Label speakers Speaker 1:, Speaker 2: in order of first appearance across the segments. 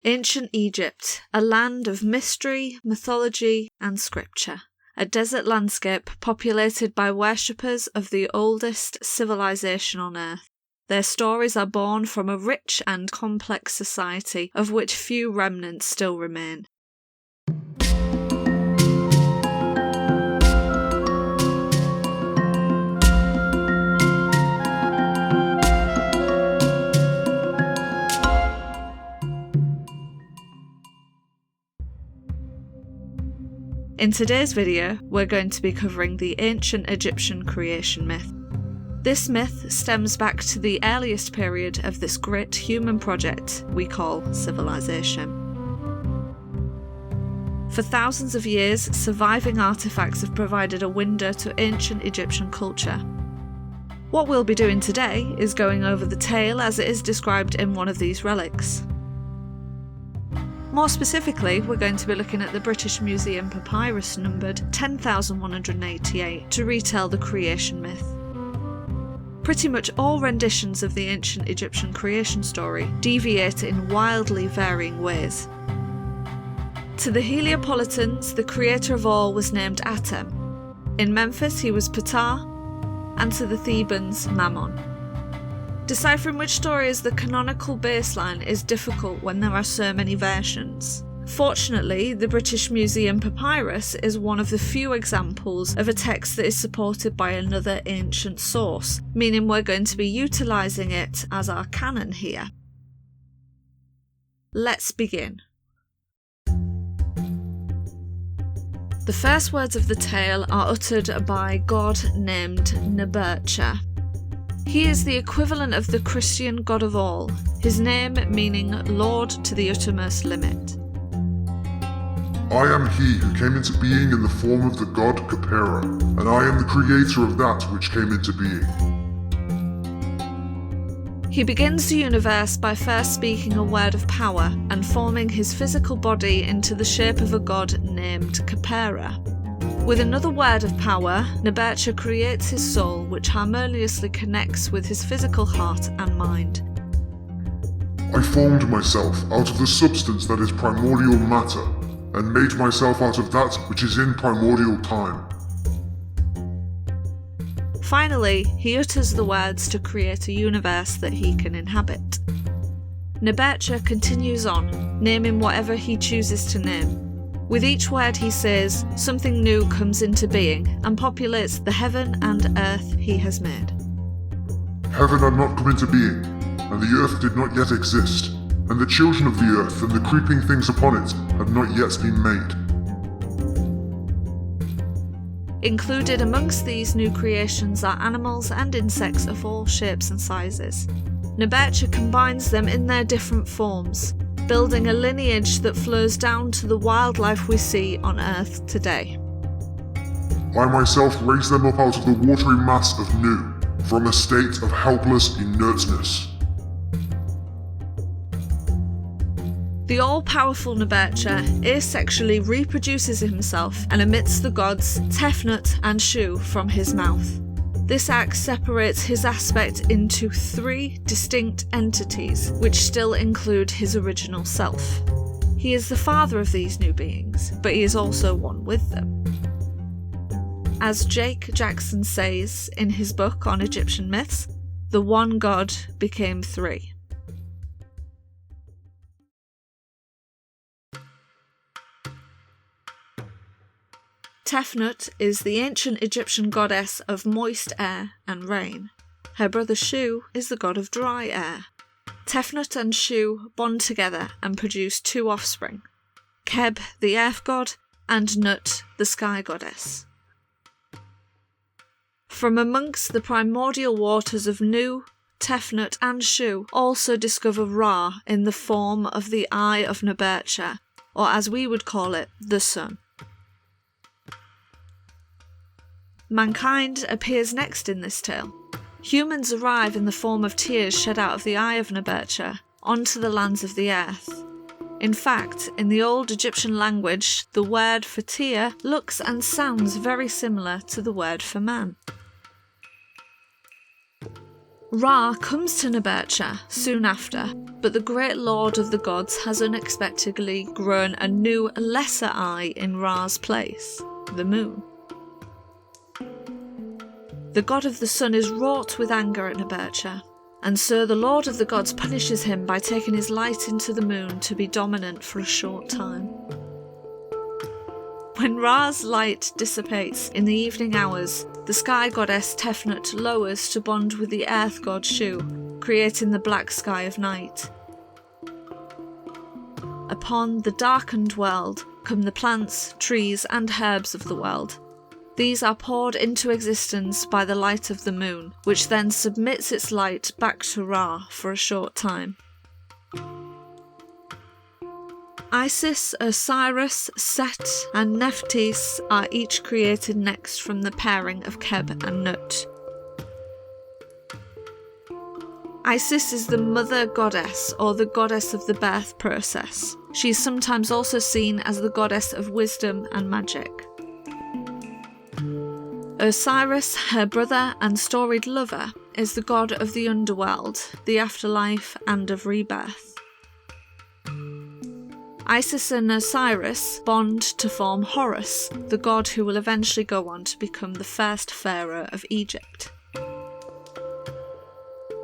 Speaker 1: Ancient Egypt, a land of mystery, mythology, and scripture. A desert landscape populated by worshippers of the oldest civilization on Earth. Their stories are born from a rich and complex society of which few remnants still remain. In today's video, we're going to be covering the ancient Egyptian creation myth. This myth stems back to the earliest period of this great human project we call civilization. For thousands of years, surviving artifacts have provided a window to ancient Egyptian culture. What we'll be doing today is going over the tale as it is described in one of these relics. More specifically, we're going to be looking at the British Museum papyrus numbered 10,188 to retell the creation myth. Pretty much all renditions of the ancient Egyptian creation story deviate in wildly varying ways. To the Heliopolitans, the creator of all was named Atem. In Memphis, he was Ptah, and to the Thebans, Mammon. Deciphering which story is the canonical baseline is difficult when there are so many versions. Fortunately, the British Museum papyrus is one of the few examples of a text that is supported by another ancient source, meaning we're going to be utilising it as our canon here. Let's begin. The first words of the tale are uttered by a god named Nebitjer. He is the equivalent of the Christian God of all, his name meaning Lord to the uttermost limit.
Speaker 2: I am he who came into being in the form of the god Khepera, and I am the creator of that which came into being.
Speaker 1: He begins the universe by first speaking a word of power and forming his physical body into the shape of a god named Khepera. With another word of power, Nebitjer creates his soul, which harmoniously connects with his physical heart and mind.
Speaker 2: I formed myself out of the substance that is primordial matter, and made myself out of that which is in primordial time.
Speaker 1: Finally, he utters the words to create a universe that he can inhabit. Nebitjer continues on, naming whatever he chooses to name. With each word he says, something new comes into being and populates the heaven and earth he has made.
Speaker 2: Heaven had not come into being, and the earth did not yet exist, and the children of the earth and the creeping things upon it had not yet been made.
Speaker 1: Included amongst these new creations are animals and insects of all shapes and sizes. Nebitjer combines them in their different forms, building a lineage that flows down to the wildlife we see on Earth today.
Speaker 2: I myself raised them up out of the watery mass of Nu, from a state of helpless inertness.
Speaker 1: The all-powerful Nebitjer asexually reproduces himself and emits the gods Tefnut and Shu from his mouth. This act separates his aspect into 3 distinct entities, which still include his original self. He is the father of these new beings, but he is also one with them. As Jake Jackson says in his book on Egyptian myths, the one god became 3. Tefnut is the ancient Egyptian goddess of moist air and rain. Her brother Shu is the god of dry air. Tefnut and Shu bond together and produce 2 offspring, Keb, the earth god, and Nut, the sky goddess. From amongst the primordial waters of Nu, Tefnut and Shu also discover Ra in the form of the Eye of Nebitjer, or as we would call it, the sun. Mankind appears next in this tale. Humans arrive in the form of tears shed out of the eye of Nebitjer onto the lands of the earth. In fact, in the old Egyptian language, the word for tear looks and sounds very similar to the word for man. Ra comes to Nebitjer soon after, but the great lord of the gods has unexpectedly grown a new, lesser eye in Ra's place, the moon. The god of the sun is wrought with anger at Nebitjer, and so the lord of the gods punishes him by taking his light into the moon to be dominant for a short time. When Ra's light dissipates in the evening hours, the sky goddess Tefnut lowers to bond with the earth god Shu, creating the black sky of night. Upon the darkened world come the plants, trees, and herbs of the world. These are poured into existence by the light of the moon, which then submits its light back to Ra for a short time. Isis, Osiris, Set, and Nephthys are each created next from the pairing of Keb and Nut. Isis is the mother goddess, or the goddess of the birth process. She is sometimes also seen as the goddess of wisdom and magic. Osiris, her brother and storied lover, is the god of the underworld, the afterlife, and of rebirth. Isis and Osiris bond to form Horus, the god who will eventually go on to become the first pharaoh of Egypt.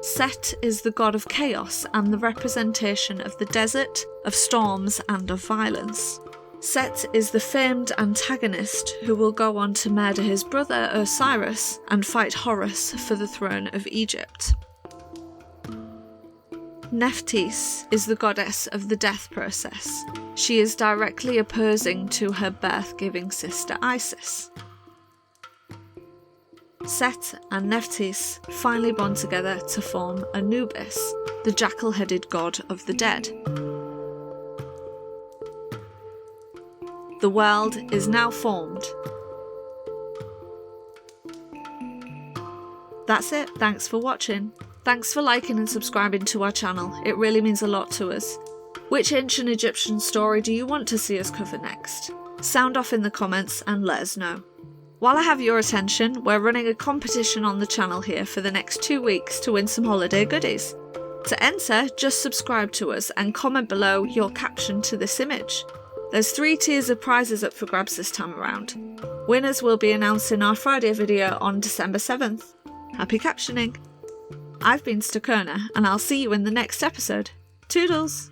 Speaker 1: Set is the god of chaos and the representation of the desert, of storms, and of violence. Set is the famed antagonist who will go on to murder his brother Osiris and fight Horus for the throne of Egypt. Nephthys is the goddess of the death process. She is directly opposing to her birth-giving sister Isis. Set and Nephthys finally bond together to form Anubis, the jackal-headed god of the dead. The world is now formed. That's it, thanks for watching. Thanks for liking and subscribing to our channel, it really means a lot to us. Which ancient Egyptian story do you want to see us cover next? Sound off in the comments and let us know. While I have your attention, we're running a competition on the channel here for the next 2 weeks to win some holiday goodies. To enter, just subscribe to us and comment below your caption to this image. There's 3 tiers of prizes up for grabs this time around. Winners will be announced in our Friday video on December 7th. Happy captioning! I've been Sterkkona, and I'll see you in the next episode. Toodles!